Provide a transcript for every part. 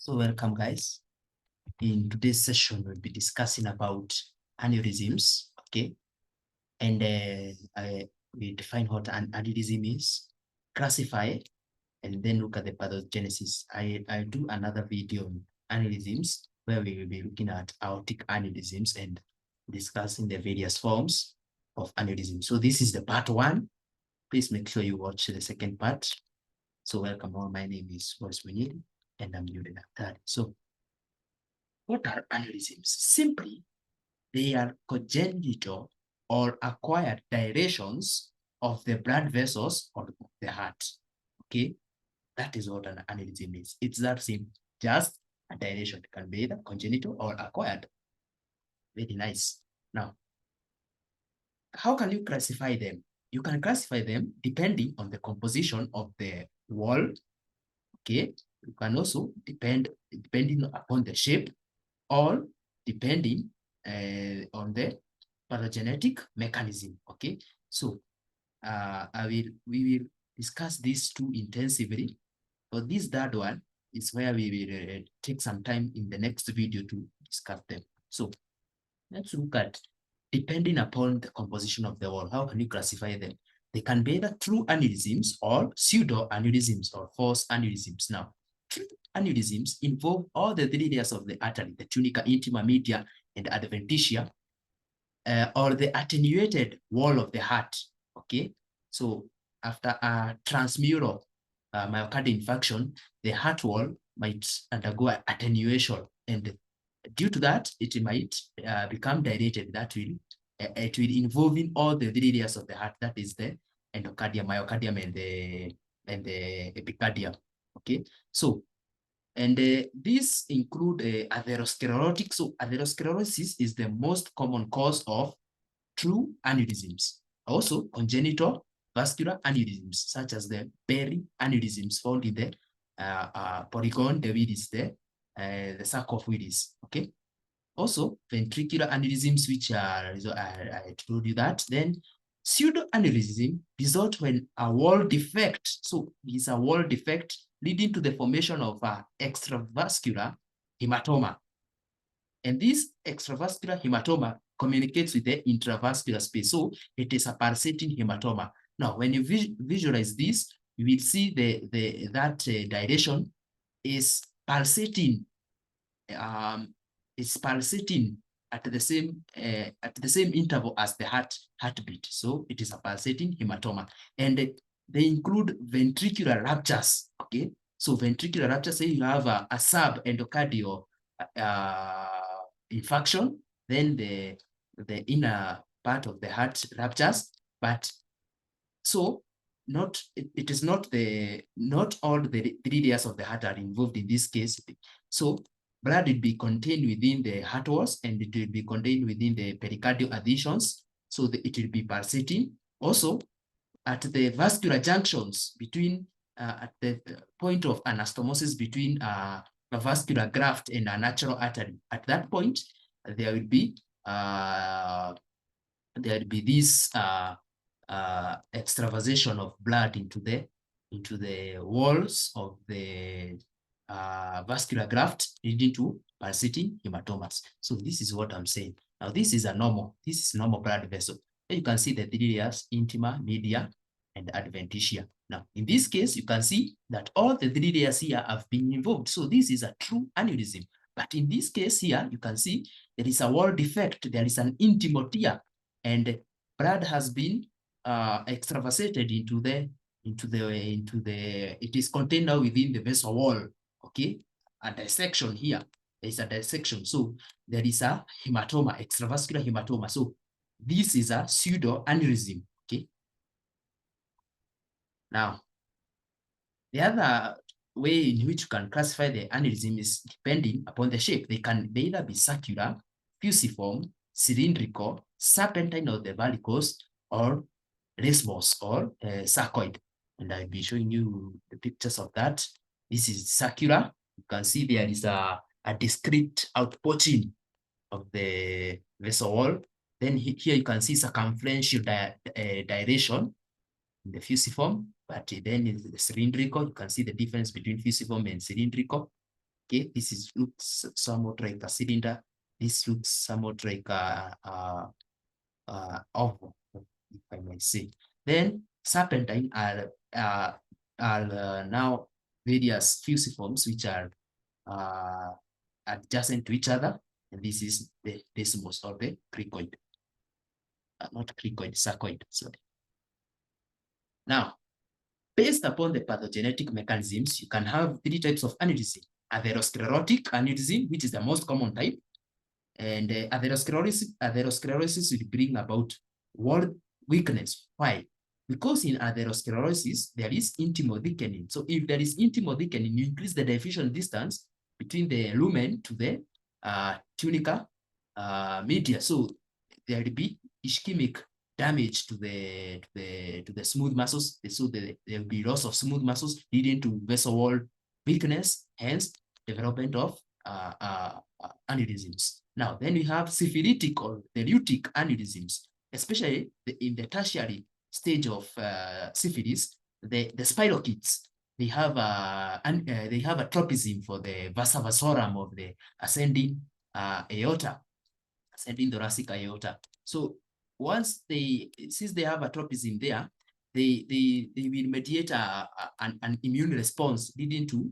So welcome guys. In today's session, we'll be discussing about aneurysms, okay? And we define what an aneurysm is, classify, and then look at the pathogenesis. I do another video on aneurysms where we will be looking at aortic aneurysms and discussing the various forms of aneurysm. So this is the part one. Please make sure you watch the second part. So welcome all. My name is Boris Muniri and I'm new to that. So what are aneurysms? Simply, they are congenital or acquired dilations of the blood vessels or the heart. Okay, that is what an aneurysm is. It's that simple. Just a dilation. It can be either congenital or acquired. Very nice. Now, how can you classify them? You can classify them depending on the composition of the wall. Okay, you can also depending upon the shape or depending on the pathogenetic mechanism. Okay, so we will discuss these two intensively. For this third one is where we will take some time in the next video to discuss them. So let's look at depending upon the composition of the wall. How can you classify them? They can be either true aneurysms or pseudo aneurysms or false aneurysms. Now, true aneurysms involve all the three layers of the artery, the tunica, intima, media, and adventitia, or the attenuated wall of the heart. Okay, so after a transmural myocardial infarction, the heart wall might undergo attenuation, and due to that, it might become dilated. That will it will involve in all the three layers of the heart. That is the endocardium, myocardium, and the epicardium. Okay, so and these include atherosclerotic. So atherosclerosis is the most common cause of true aneurysms. Also, congenital vascular aneurysms, such as the berry aneurysms found in the polygon, the Willis, the sac of Willis. Okay. Also, ventricular aneurysms, which are, I told you that. Then, pseudoaneurysm result when a wall defect. So, it's a wall defect leading to the formation of extravascular hematoma. And this extravascular hematoma communicates with the intravascular space. So it is a pulsating hematoma. Now, when you visualize this, you will see that dilation is pulsating. It's pulsating at the same interval as the heartbeat. So it is a pulsating hematoma, and they include ventricular ruptures. Okay, so ventricular rupture, say you have a subendocardial infarction, then the inner part of the heart ruptures, but so it is not all the three layers of the heart are involved in this case. So blood will be contained within the heart walls and it will be contained within the pericardial adhesions, so that it will be pulsating. Also, at the vascular junctions between at the point of anastomosis between a vascular graft and a natural artery, at that point there will be this extravasation of blood into the walls of the vascular graft, leading to pulsating hematomas. So this is what I'm saying. Now this is normal blood vessel. You can see the three layers: intima, media, and adventitia. Now in this case, you can see that all the three layers here have been involved. So this is a true aneurysm. But in this case here, you can see there is a wall defect. There is an intimotia, and blood has been extravasated it is contained now within the vessel wall. Okay, a dissection here. There is a dissection. So there is a hematoma, extravascular hematoma. So this is a pseudo aneurysm. Okay. Now, the other way in which you can classify the aneurysm is depending upon the shape. They can either be circular, fusiform, cylindrical, serpentine or the varicose, or racemose or sarcoid. And I'll be showing you the pictures of that. This is circular. You can see there is a discrete outpouching of the vessel wall. Then here you can see circumferential dilation in the fusiform, but then in the cylindrical, you can see the difference between fusiform and cylindrical. Okay, this is looks somewhat like a cylinder. This looks somewhat like a oval, if I may say. Then serpentine are now various fusiforms which are adjacent to each other, and this is the desmos or the cricoid, not cricoid, sarcoid. Sorry. Now, based upon the pathogenetic mechanisms, you can have three types of aneurysm: atherosclerotic aneurysm, which is the most common type, and atherosclerosis will bring about wall weakness. Why? Because in atherosclerosis, there is intimal thickening. So if there is intimal thickening, you increase the diffusion distance between the lumen to the tunica media. So there will be ischemic damage to the smooth muscles. So there will be loss of smooth muscles, leading to vessel wall weakness, hence development of aneurysms. Now, then we have syphilitic or dilutic aneurysms, especially in the tertiary stage of syphilis. The spirochetes, they have a tropism for the vasa vasorum of the ascending aorta, ascending thoracic aorta. So once since they have a tropism there, they will mediate an immune response, leading to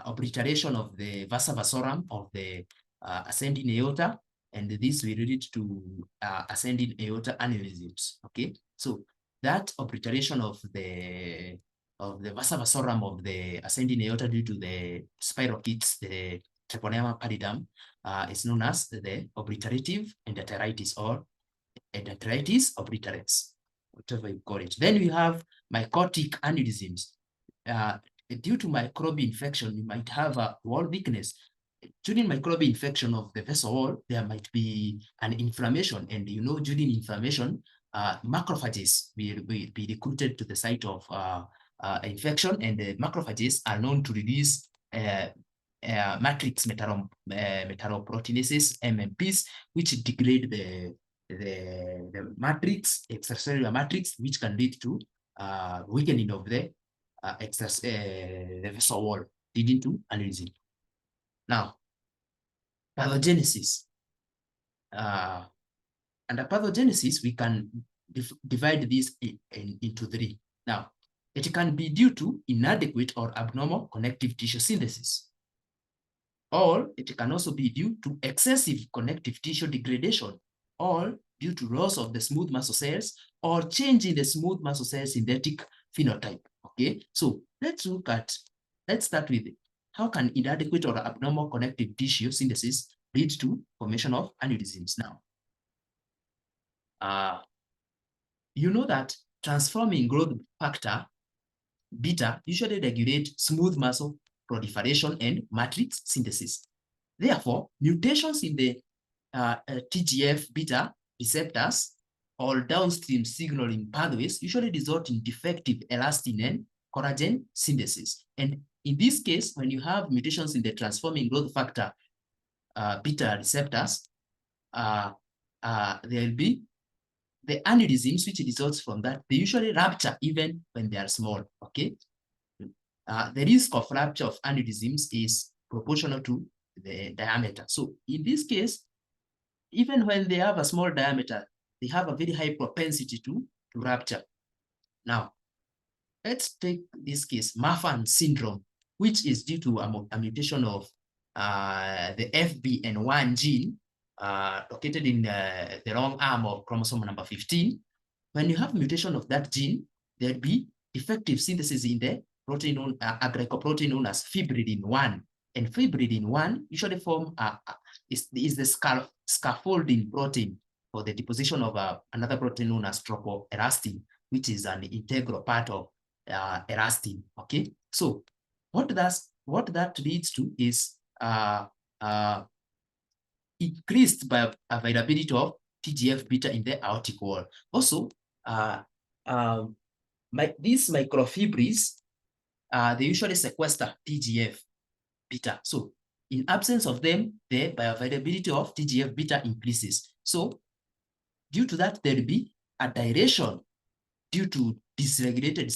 obliteration of the vasa vasorum of the ascending aorta, and this will lead to ascending aorta aneurysms. Okay, so that obliteration of the vasa vasorum of the ascending aorta due to the spirochetes, the treponema pallidum, is known as the obliterative endarteritis or endarteritis obliterans, whatever you call it. Then we have mycotic aneurysms. Due to microbial infection, you might have a wall weakness. During microbial infection of the vessel wall, there might be an inflammation, and during inflammation, macrophages will be recruited to the site of infection, and the macrophages are known to release matrix metalloproteinases, MMPs, which degrade the matrix, extracellular matrix, which can lead to weakening of the vessel wall, leading to aneurysm. Now, pathogenesis. Under pathogenesis, we can divide this into three. Now, it can be due to inadequate or abnormal connective tissue synthesis, or it can also be due to excessive connective tissue degradation, or due to loss of the smooth muscle cells, or change in the smooth muscle cell synthetic phenotype. Okay, so let's start with how can inadequate or abnormal connective tissue synthesis lead to formation of aneurysms. Now, you know that transforming growth factor beta usually regulate smooth muscle proliferation and matrix synthesis. Therefore, mutations in the TGF beta receptors or downstream signaling pathways usually result in defective elastin and collagen synthesis. And in this case, when you have mutations in the transforming growth factor beta receptors, there will be the aneurysms which results from that. They usually rupture even when they are small. Okay, the risk of rupture of aneurysms is proportional to the diameter. So in this case, even when they have a small diameter, they have a very high propensity to rupture. Now, let's take this case, Marfan syndrome, which is due to a mutation of the FBN1 gene located in the long arm of chromosome number 15. When you have mutation of that gene, there'll be defective synthesis in the protein known, a glycoprotein known as fibrillin-1. And fibrillin-1 usually is the scaffolding protein for the deposition of another protein known as tropoelastin, which is an integral part of elastin. Okay, so what that leads to is increased by availability of TGF beta in the aortic wall. Also, these microfibrilles, they usually sequester TGF beta. So in absence of them, the bioavailability of TGF beta increases. So due to that, there will be a dilation due to dysregulated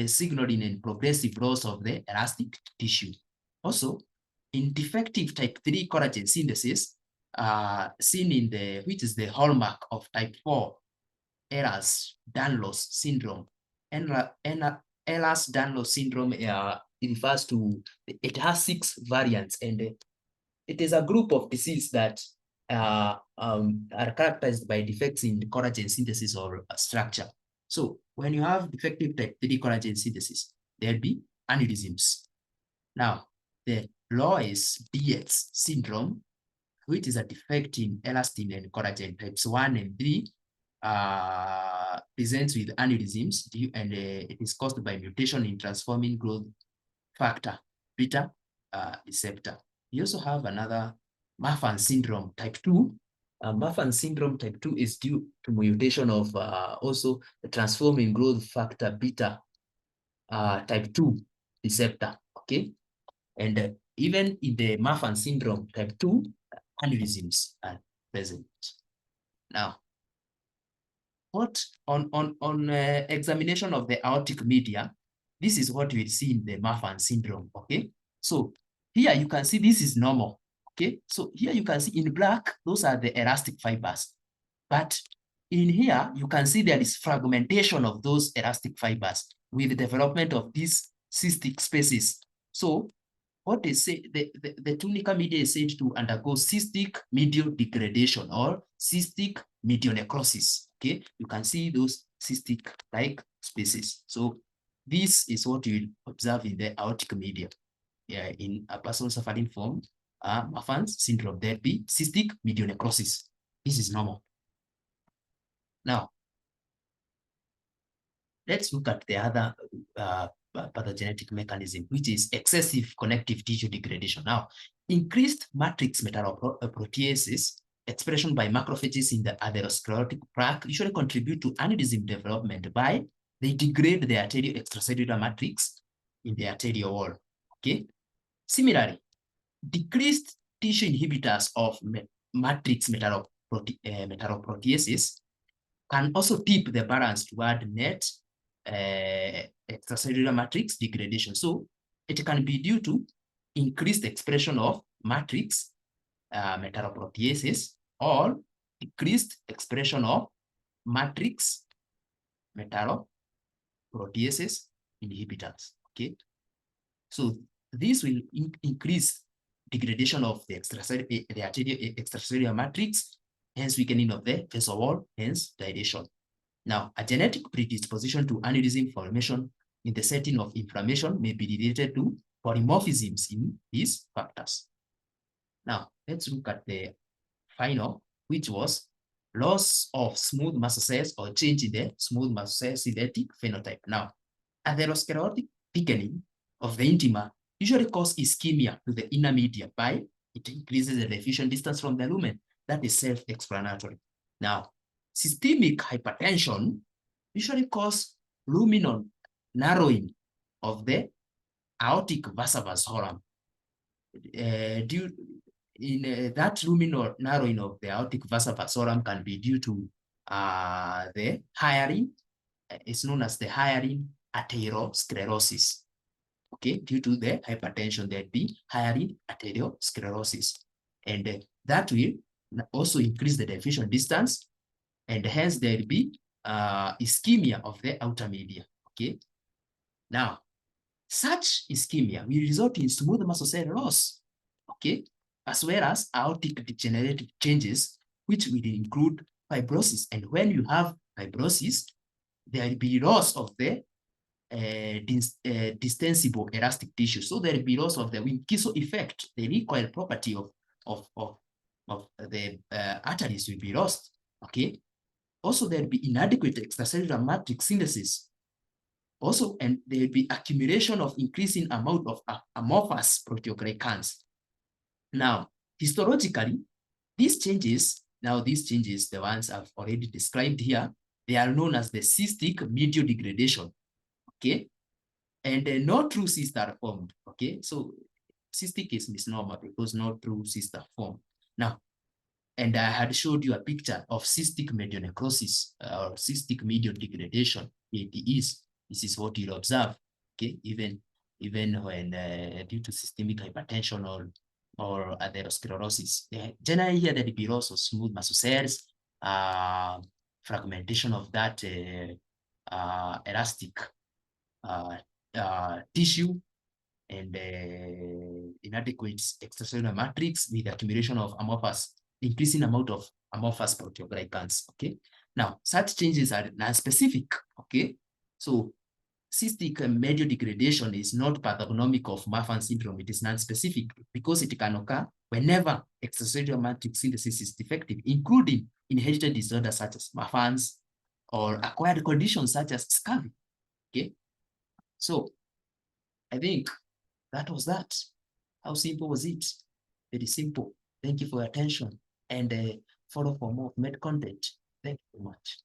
signaling and progressive loss of the elastic tissue. Also, in defective type 3 collagen synthesis, seen in the, which is the hallmark of type 4 Ehlers-Danlos syndrome. Ehlers-Danlos syndrome refers to, it has 6 variants, and it is a group of disease that are characterized by defects in collagen synthesis or structure. So when you have defective type 3 collagen synthesis, there'll be aneurysms. Now, the Loeys-Dietz syndrome, which is a defect in elastin and collagen types 1 and 3, presents with aneurysms, and it is caused by mutation in transforming growth factor beta receptor. You also have another Marfan syndrome type 2. Marfan syndrome type 2 is due to mutation of also the transforming growth factor beta type 2 receptor. Okay, and even in the Marfan syndrome type 2, aneurysms are present. Now, what on examination of the aortic media, this is what we see in the Marfan syndrome. Okay, so here you can see this is normal. Okay, so here you can see in black, those are the elastic fibers, but in here you can see there is fragmentation of those elastic fibers with the development of these cystic spaces. So what they say, the tunica media is said to undergo cystic medial degradation or cystic medial necrosis. Okay, you can see those cystic like spaces. So this is what you observe in the aortic media. Yeah, in a person suffering from Marfan's syndrome, there'd be cystic medial necrosis. This is normal. Now, let's look at the other pathogenetic mechanism, which is excessive connective tissue degradation. Now, increased matrix metalloproteases expression by macrophages in the atherosclerotic plaque usually contribute to aneurysm development by they degrade the arterial extracellular matrix in the arterial wall. Okay. Similarly, decreased tissue inhibitors of matrix metalloproteases can also tip the balance toward net extracellular matrix degradation. So it can be due to increased expression of matrix metalloproteases or decreased expression of matrix metalloproteases inhibitors. Okay, so this will increase degradation of the extracellular matrix, hence weakening of the vessel wall, hence dilation. Now, a genetic predisposition to aneurysm formation in the setting of inflammation may be related to polymorphisms in these factors. Now, let's look at the final, which was loss of smooth muscle cells or change in the smooth muscle cell synthetic phenotype. Now, atherosclerotic thickening of the intima usually causes ischemia to the inner media by it increases the diffusion distance from the lumen. That is self-explanatory. Now, systemic hypertension usually causes luminal narrowing of the aortic vasa vasorum. That luminal narrowing of the aortic vasa vasorum can be due to the hyaline. It's known as the hyaline atherosclerosis. Okay, due to the hypertension, there'd be hyaline atherosclerosis, and that will also increase the diffusion distance, and hence there'll be ischemia of the outer media. Okay, now such ischemia will result in smooth muscle cell loss. Okay, as well as aortic degenerative changes, which will include fibrosis. And when you have fibrosis, there will be loss of the distensible elastic tissue. So there will be loss of the Winkiso effect, the recoil property of the arteries will be lost. Okay. Also, there will be inadequate extracellular matrix synthesis. Also, and there will be accumulation of increasing amount of amorphous proteoglycans. Now, histologically, these changes, the ones I've already described here, they are known as the cystic medial degradation. Okay, and no true cysts are formed. Okay, so cystic is misnomer because no true cysts are formed. Now, and I had showed you a picture of cystic medial necrosis or cystic medial degradation. This is what you'll observe. Okay, even when due to systemic hypertension or or atherosclerosis. Generally here, there will be loss of smooth muscle cells, fragmentation of that elastic tissue, and inadequate extracellular matrix with accumulation of amorphous, increasing amount of amorphous proteoglycans. Okay. Now, such changes are non-specific. Okay. So, cystic medio degradation is not pathognomic of Marfan syndrome. It is non-specific because it can occur whenever extracellular matrix synthesis is defective, including inherited disorders such as Marfan's or acquired conditions such as scurvy. Okay. So, I think that was that. How simple was it? Very simple. Thank you for your attention, and follow for more med content. Thank you very much.